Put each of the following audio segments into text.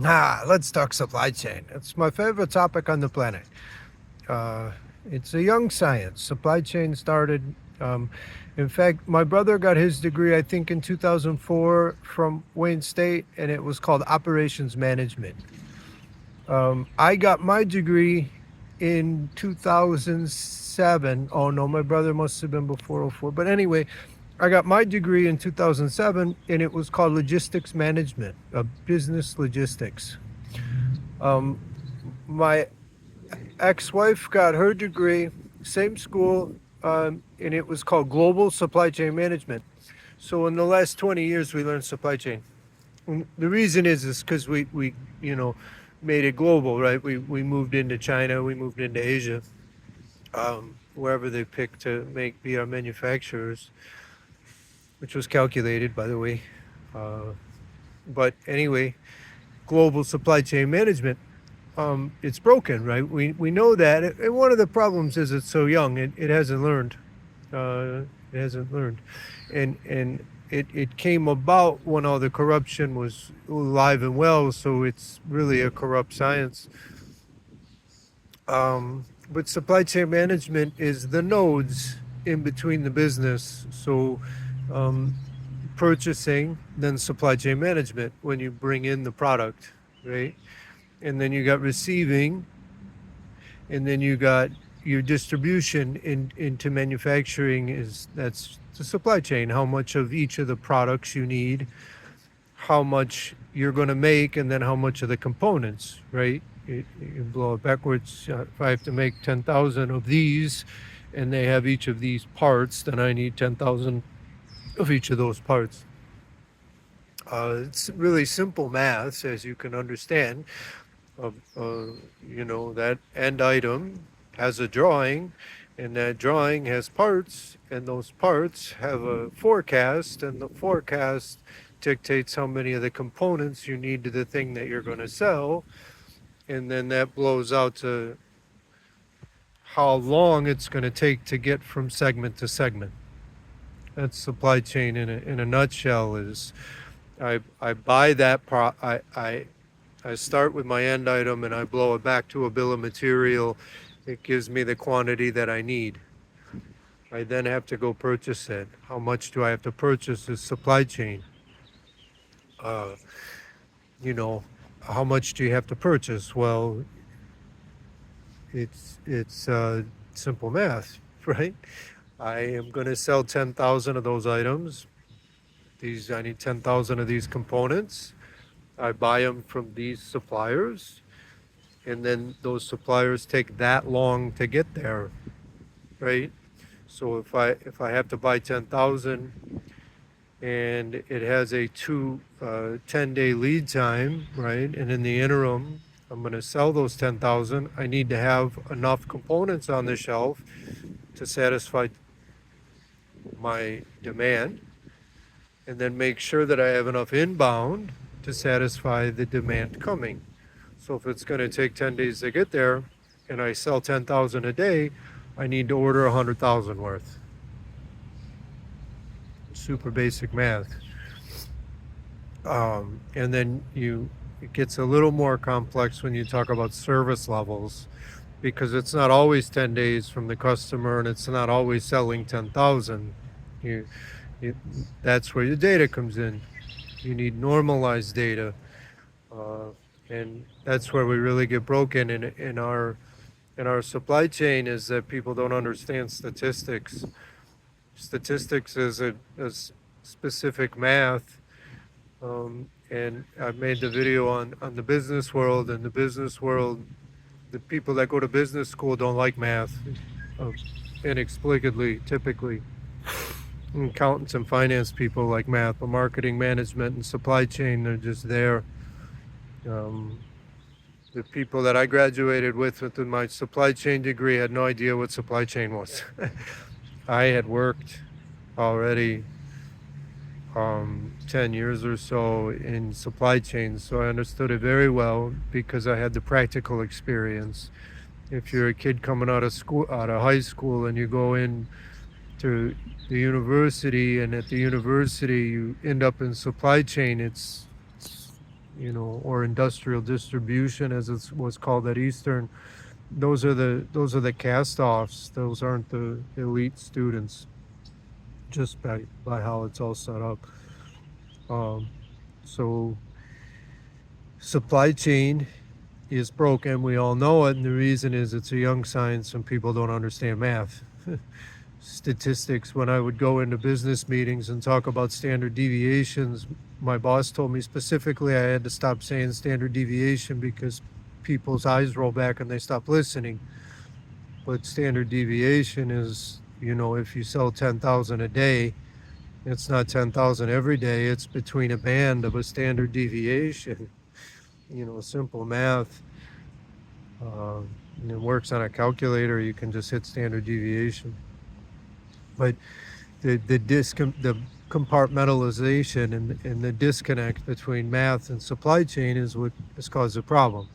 Let's talk supply chain. It's my favorite topic on the planet. Uh, it's a young science. Supply chain started. Um, in fact, my brother got his degree, I think, in 2004 from Wayne State, and it was called Operations Management. I got my degree in 2007. Oh no, my brother must have been before '04. But anyway, I got my degree in 2007, and it was called Logistics Management, business logistics. Um, my ex-wife got her degree, same school, and it was called Global Supply Chain Management. So in the last 20 years, we learned supply chain. And the reason is because we you know made it global, right? We moved into China, we moved into Asia, wherever they picked to be our manufacturers, which was calculated, by the way. Uh, but anyway, global supply chain management, it's broken, right? We know that, and one of the problems is it's so young. It hasn't learned. It hasn't learned, and it came about when all the corruption was alive and well. So it's really a corrupt science. But supply chain management is the nodes in between the business. So um, purchasing, then supply chain management when you bring in the product, right? And then you got receiving, and then you got your distribution into manufacturing. That's the supply chain. How much of each of the products you need, how much you're going to make, and then how much of the components, right? You blow it backwards. If I have to make 10,000 of these, and they have each of these parts, then I need 10,000 of each of those parts. It's really simple math, as you can understand. uh, uh, that end item has a drawing, and that drawing has parts, and those parts have a forecast, and the forecast dictates how many of the components you need to the thing that you're going to sell, and then that blows out to how long it's going to take to get from segment to segment. That's supply chain in a nutshell. Is I buy that I start with my end item and I blow it back to a bill of material. It gives me the quantity that I need. I then have to go purchase it. How much do I have to purchase? Is supply chain. Uh, you know, how much do you have to purchase? Well, it's simple math, right? I am going to sell 10,000 of those items. I need 10,000 of these components. I buy them from these suppliers, and then those suppliers take that long to get there, right? So if I have to buy 10,000 and it has a 10-day lead time, right? And in the interim, I'm going to sell those 10,000. I need to have enough components on the shelf to satisfy my demand, and then make sure that I have enough inbound to satisfy the demand coming. So if it's going to take 10 days to get there and I sell 10,000 a day, I need to order 100,000 worth. Super basic math. And then it gets a little more complex when you talk about service levels, because it's not always 10 days from the customer, and it's not always selling 10,000. You, that's where your data comes in. You need normalized data, and that's where we really get broken in our supply chain, is that people don't understand statistics. Statistics is a specific math, and I've made the video on the business world. And the business world, the people that go to business school don't like math, inexplicably, typically. Accountants and finance people like math, but marketing, management, and supply chain, they're just there. The people that I graduated with my supply chain degree had no idea what supply chain was. I had worked already 10 years or so in supply chain, so I understood it very well because I had the practical experience. If you're a kid coming out of high school, and you go in to the university, and at the university you end up in supply chain, it's or industrial distribution, as it was called at Eastern. Those are the cast-offs. Those aren't the elite students, just by how it's all set up. Um, so supply chain is broken. We all know it, and the reason is it's a young science and people don't understand math. Statistics. When I would go into business meetings and talk about standard deviations, my boss told me specifically I had to stop saying standard deviation because people's eyes roll back and they stop listening. But standard deviation is, if you sell 10,000 a day, it's not 10,000 every day. It's between a band of a standard deviation. Simple math. It works on a calculator. You can just hit standard deviation. But the compartmentalization and the disconnect between math and supply chain is what has caused the problem.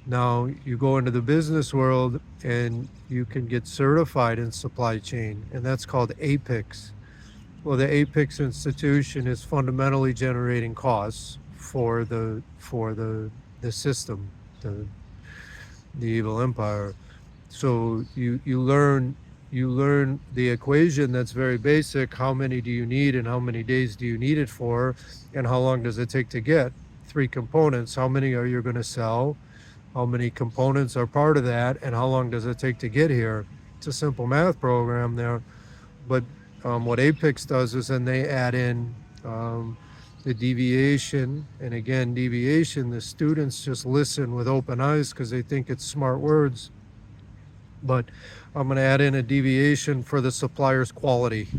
Now you go into the business world and you can get certified in supply chain, and that's called APICS. Well, the APICS institution is fundamentally generating costs for the system, the evil empire. So you learn the equation that's very basic. How many do you need and how many days do you need it for, and how long does it take to get? 3 components. How many are you going to sell? How many components are part of that, and how long does it take to get here? It's a simple math program there. But what APICS does is then they add in the deviation. And again, deviation, the students just listen with open eyes because they think it's smart words. But I'm going to add in a deviation for the supplier's quality.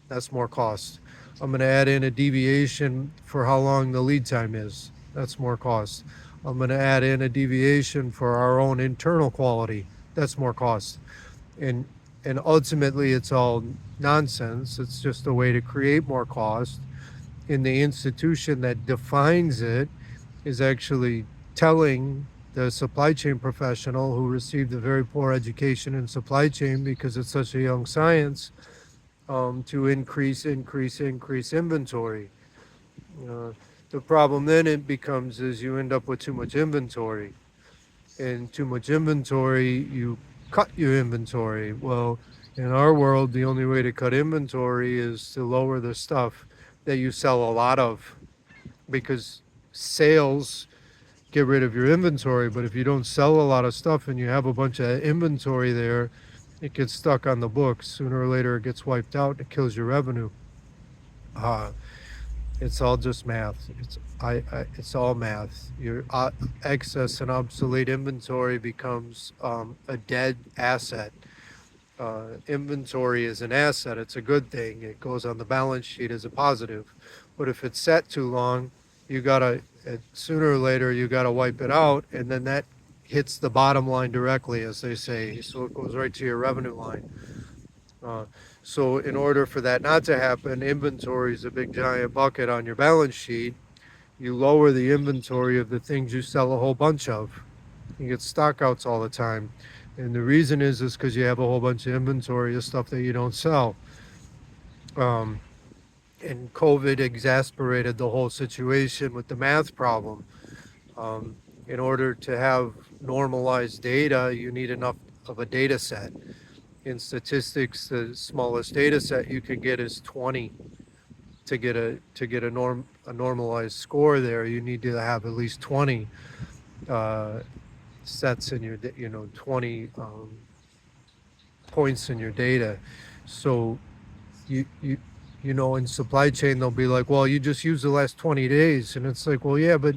That's more cost. I'm going to add in a deviation for how long the lead time is. That's more cost. I'm going to add in a deviation for our own internal quality. That's more cost. And ultimately, it's all nonsense. It's just a way to create more cost. And the institution that defines it is actually telling the supply chain professional who received a very poor education in supply chain because it's such a young science to increase inventory. The problem then it becomes is you end up with too much inventory. And too much inventory, you cut your inventory. Well, in our world, the only way to cut inventory is to lower the stuff that you sell a lot of, because sales get rid of your inventory. But if you don't sell a lot of stuff and you have a bunch of inventory there, it gets stuck on the books. Sooner or later, it gets wiped out. It kills your revenue. It's all just math. It's all math. Your excess and obsolete inventory becomes a dead asset. Inventory is an asset. It's a good thing. It goes on the balance sheet as a positive. But if it's sat too long, sooner or later you gotta wipe it out, and then that hits the bottom line directly, as they say. So it goes right to your revenue line. So in order for that not to happen, inventory is a big giant bucket on your balance sheet. You lower the inventory of the things you sell a whole bunch of. You get stockouts all the time. And the reason is because you have a whole bunch of inventory of stuff that you don't sell. And COVID exasperated the whole situation with the math problem. In order to have normalized data, you need enough of a data set. In statistics, the smallest data set you can get is 20. To get a normalized score there, you need to have at least 20 sets in your 20 points in your data. So you in supply chain they'll be like, well, you just use the last 20 days, and it's like, well, yeah, but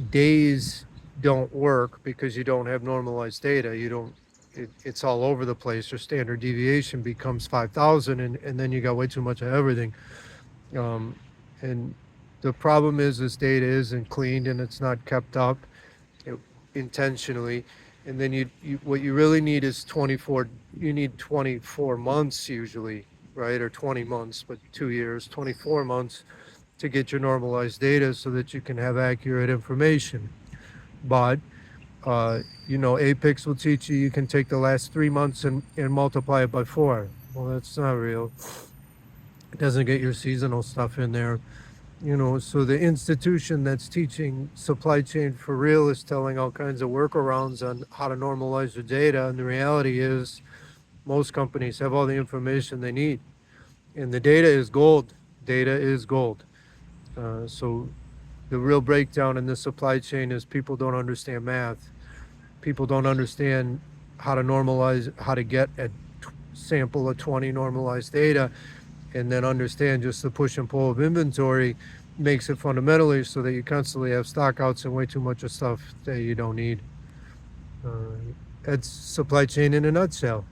days don't work because you don't have normalized data. It's all over the place. Your standard deviation becomes 5,000, and then you got way too much of everything. And the problem is this data isn't cleaned and it's not kept up intentionally. And then what you really need is 24 months usually, right? Or 20 months, but 2 years, 24 months to get your normalized data so that you can have accurate information. But APICS will teach you can take the last 3 months and multiply it by 4. Well, that's not real. It doesn't get your seasonal stuff in there. So the institution that's teaching supply chain for real is telling all kinds of workarounds on how to normalize their data. And the reality is, most companies have all the information they need. And the data is gold. Data is gold. So the real breakdown in the supply chain is people don't understand math. People don't understand how to normalize, how to get a sample of 20 normalized data, and then understand just the push and pull of inventory makes it fundamentally so that you constantly have stockouts and way too much of stuff that you don't need. That's supply chain in a nutshell.